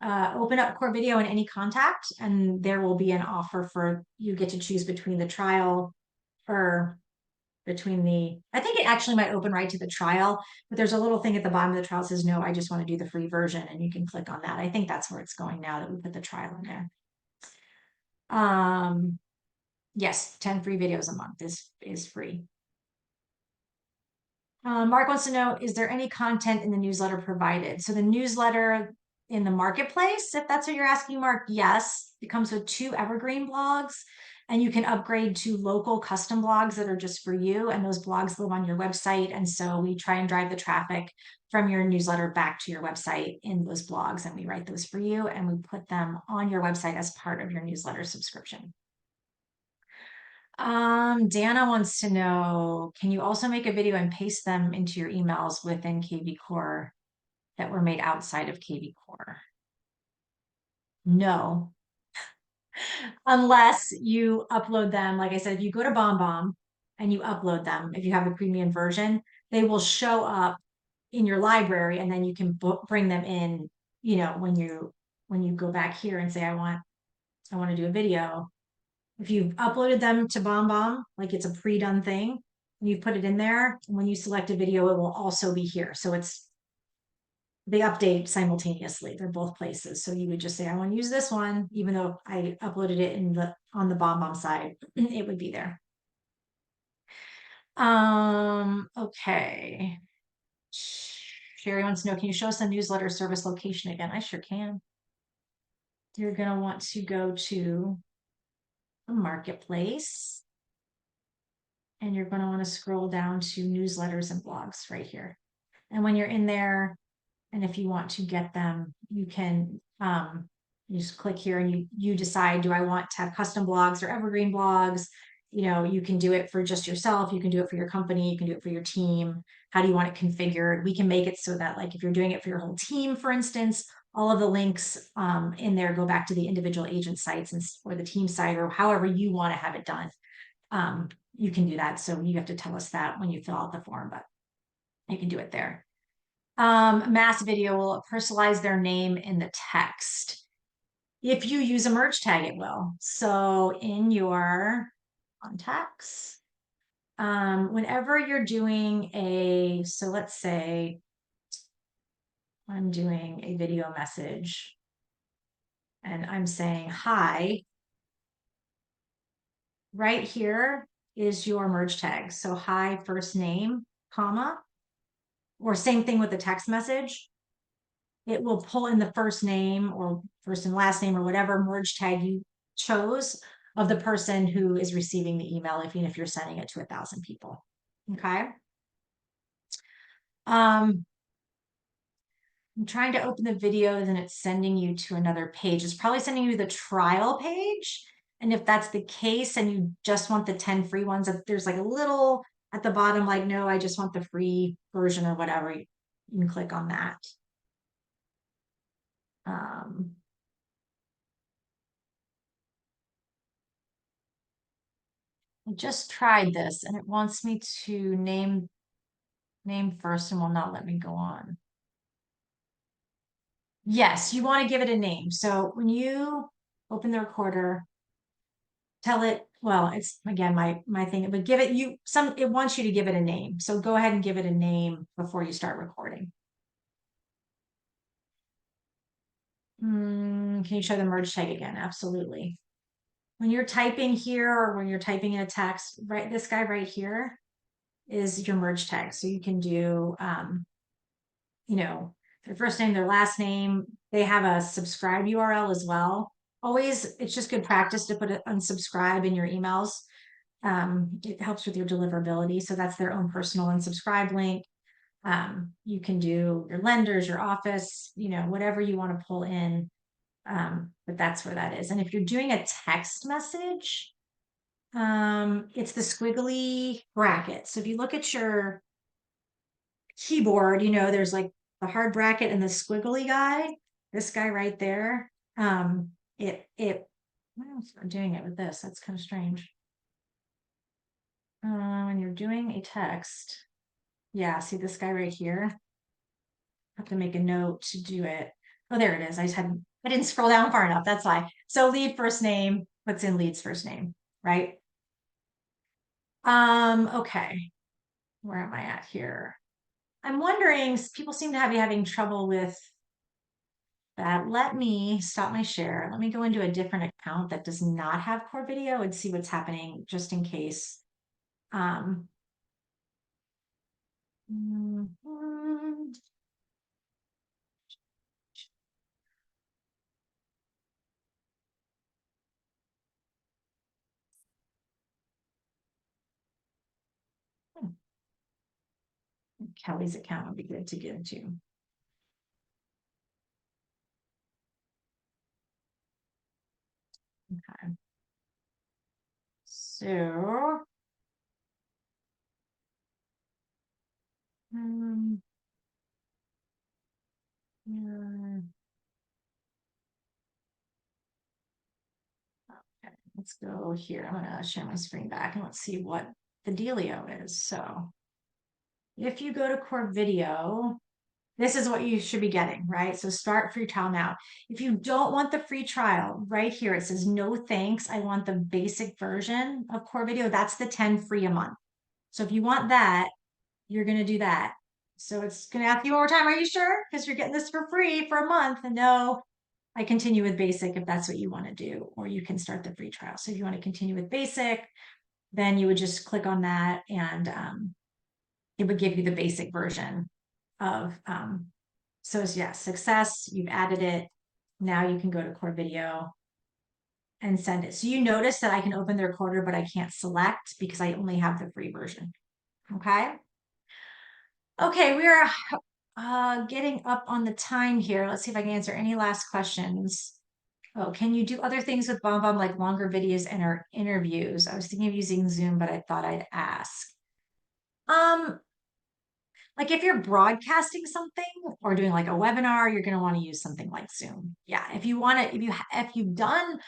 open up Core Video in any contact, and there will be an offer for you get to choose between the trial or I think it actually might open right to the trial, but there's a little thing at the bottom of the trial that says, no, I just want to do the free version. And you can click on that. I think that's where it's going now that we put the trial in there. Yes, 10 free videos a month is free. Mark wants to know, is there any content in the newsletter provided? So the newsletter in the marketplace, if that's what you're asking, Mark, yes, it comes with 2 evergreen blogs, and you can upgrade to local custom blogs that are just for you. And those blogs live on your website. And so we try and drive the traffic from your newsletter back to your website in those blogs. And we write those for you and we put them on your website as part of your newsletter subscription. Dana wants to know, can you also make a video and paste them into your emails within kvCORE that were made outside of kvCORE? No, unless you upload them. Like I said, if you go to BombBomb and you upload them, if you have the premium version, they will show up in your library, and then you can bring them in, when you go back here and say, I want to do a video. If you've uploaded them to BombBomb, like it's a pre-done thing, and you put it in there, and when you select a video, it will also be here. So they update simultaneously. They're both places. So you would just say, I want to use this one, even though I uploaded it in the on the BombBomb side, it would be there. Okay. Sherry wants to know, can you show us the newsletter service location again? I sure can. You're gonna want to go to the marketplace and you're going to want to scroll down to newsletters and blogs right here. And when you're in there, and if you want to get them, you can you just click here and you decide, do I want to have custom blogs or evergreen blogs? You know, you can do it for just yourself, you can do it for your company, you can do it for your team. How do you want it configured? We can make it so that, like, if you're doing it for your whole team, for instance, all of the links in there go back to the individual agent sites and or the team site, or however you want to have it done. You can do that. So you have to tell us that when you fill out the form, but you can do it there. Mass video will personalize their name in the text. If you use a merge tag, it will. So in your contacts, whenever you're doing so let's say I'm doing a video message and I'm saying hi, right here is your merge tag. So hi, first name, comma, or same thing with the text message. It will pull in the first name or first and last name or whatever merge tag you chose of the person who is receiving the email, even if you're sending it to 1,000 people. Okay. I'm trying to open the videos and it's sending you to another page. It's probably sending you the trial page. And if that's the case and you just want the 10 free ones, there's like a little at the bottom, like, no, I just want the free version or whatever. You can click on that. Um, I just tried this and it wants me to name first and will not let me go on. Yes, you want to give it a name. So when you open the recorder, tell it, well, it's again my thing, but give it it wants you to give it a name. So go ahead and give it a name before you start recording. Can you show the merge tag again? Absolutely. When you're typing here or when you're typing in a text, right, this guy right here is your merge tag. So you can do you know, their first name, their last name. They have a subscribe URL as well. Always, it's just good practice to put it unsubscribe in your emails. It helps with your deliverability. So that's their own personal unsubscribe link. You can do your lenders, your office, whatever you want to pull in. But that's where that is. And if you're doing a text message, it's the squiggly bracket. So if you look at your keyboard, there's like the hard bracket and the squiggly guy, this guy right there. I'm doing it with this. That's kind of strange. When you're doing a text, yeah, see this guy right here? I have to make a note to do it. Oh, there it is. I didn't scroll down far enough. That's why. So lead first name, what's in lead's first name, right? Okay. Where am I at here? I'm wondering, people seem to be having trouble with that. Let me stop my share. Let me go into a different account that does not have core video and see what's happening just in case. Mhm. Kelly's account would be good to get into. Okay. So, yeah. Okay, let's go here. I'm going to share my screen back and let's see what the dealio is. So if you go to core video, this is what you should be getting, right? So start free trial now. If you don't want the free trial, right here, it says no thanks. I want the basic version of core video. That's the 10 free a month. So if you want that, you're going to do that. So it's going to ask you one more time. Are you sure? Because you're getting this for free for a month. And no, I continue with basic if that's what you want to do, or you can start the free trial. So if you want to continue with basic, then you would just click on that and it would give you the basic version of, so yeah, success, you've added it. Now you can go to core video and send it. So you notice that I can open the recorder, but I can't select because I only have the free version. Okay. Okay, we are getting up on the time here. Let's see if I can answer any last questions. Oh, can you do other things with BombBomb like longer videos and our interviews? I was thinking of using Zoom, but I thought I'd ask. Um, like if you're broadcasting something or doing like a webinar, you're going to want to use something like Zoom. Yeah, if you want to, if you've done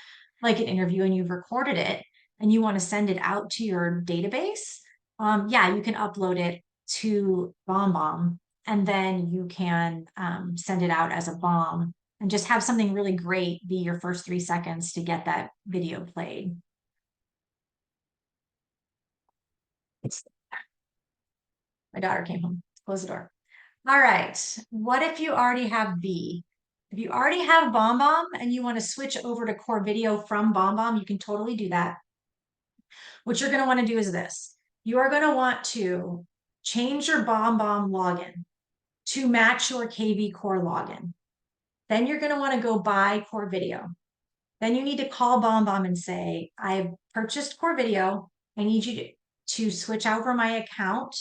like an interview and you've recorded it and you want to send it out to your database, yeah, you can upload it to BombBomb and then you can send it out as a bomb and just have something really great be your first 3 seconds to get that video played. My daughter came home. Close the door. All right. What if you already have B? If you already have BombBomb and you want to switch over to Core Video from BombBomb, you can totally do that. What you're going to want to do is this. You are going to want to change your BombBomb login to match your kvCORE login. Then you're going to want to go buy Core Video. Then you need to call BombBomb and say, I've purchased Core Video. I need you to switch over my account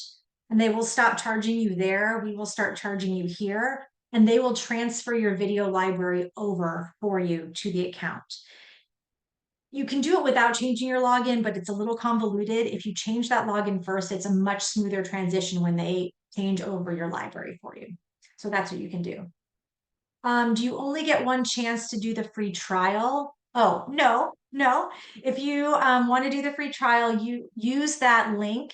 and they will stop charging you there. We will start charging you here and they will transfer your video library over for you to the account. You can do it without changing your login, but it's a little convoluted. If you change that login first, it's a much smoother transition when they change over your library for you. So that's what you can do. Do you only get one chance to do the free trial? Oh, no, no. If you want to do the free trial, you use that link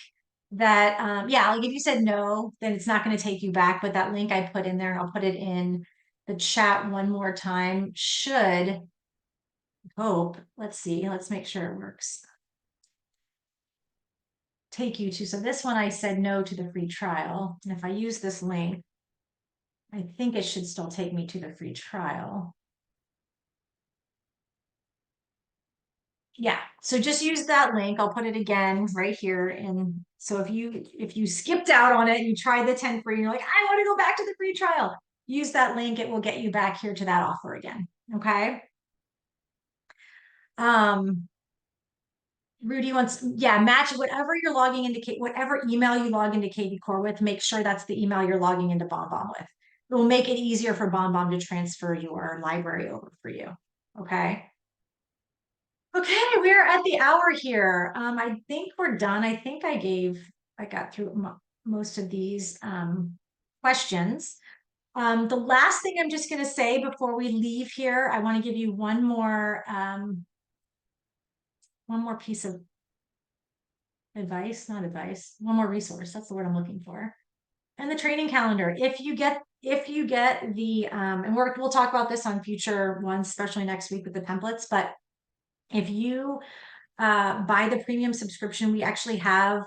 that, yeah, like if you said no, then it's not going to take you back. But that link I put in there, and I'll put it in the chat one more time, should hope, let's see, let's make sure it works. Take you to, so this one I said no to the free trial. And if I use this link, I think it should still take me to the free trial. Yeah, so just use that link. I'll put it again right here. And so if you skipped out on it, you try the 10 free, and you're like, I want to go back to the free trial. Use that link. It will get you back here to that offer again. Okay. Rudy wants, yeah, match whatever you're logging into, whatever email you log into kvCORE with, make sure that's the email you're logging into BombBomb with. It will make it easier for BombBomb to transfer your library over for you. Okay. Okay, we're at the hour here. I think we're done. I think I got through most of these questions. The last thing I'm just going to say before we leave here, I want to give you one more piece of advice, not advice, one more resource. That's the word I'm looking for. And the training calendar. If you get the and we'll talk about this on future ones, especially next week with the templates, but if you buy the premium subscription, we actually have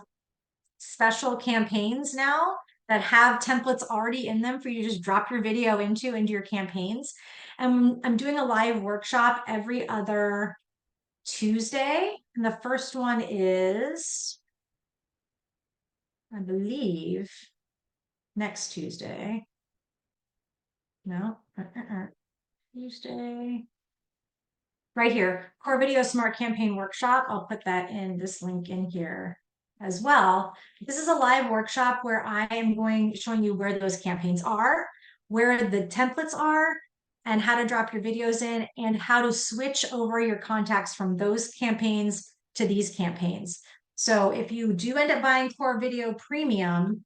special campaigns now that have templates already in them for you to just drop your video into your campaigns. And I'm doing a live workshop every other Tuesday. And the first one is, I believe, next Tuesday. No, Tuesday. Right here, Core Video Smart Campaign Workshop. I'll put that in this link in here as well. This is a live workshop where I am showing you where those campaigns are, where the templates are, and how to drop your videos in, and how to switch over your contacts from those campaigns to these campaigns. So if you do end up buying Core Video Premium,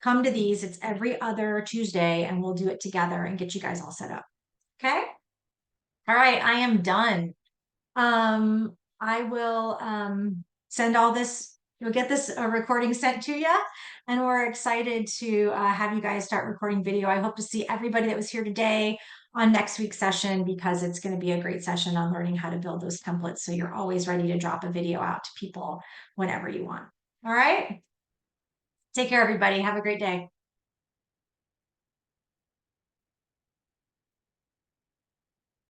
come to these. It's every other Tuesday, and we'll do it together and get you guys all set up. Okay? All right, I am done. I will send all this, you'll get this recording sent to you, and we're excited to have you guys start recording video. I hope to see everybody that was here today on next week's session, because it's going to be a great session on learning how to build those templates so you're always ready to drop a video out to people whenever you want. All right. Take care, everybody. Have a great day.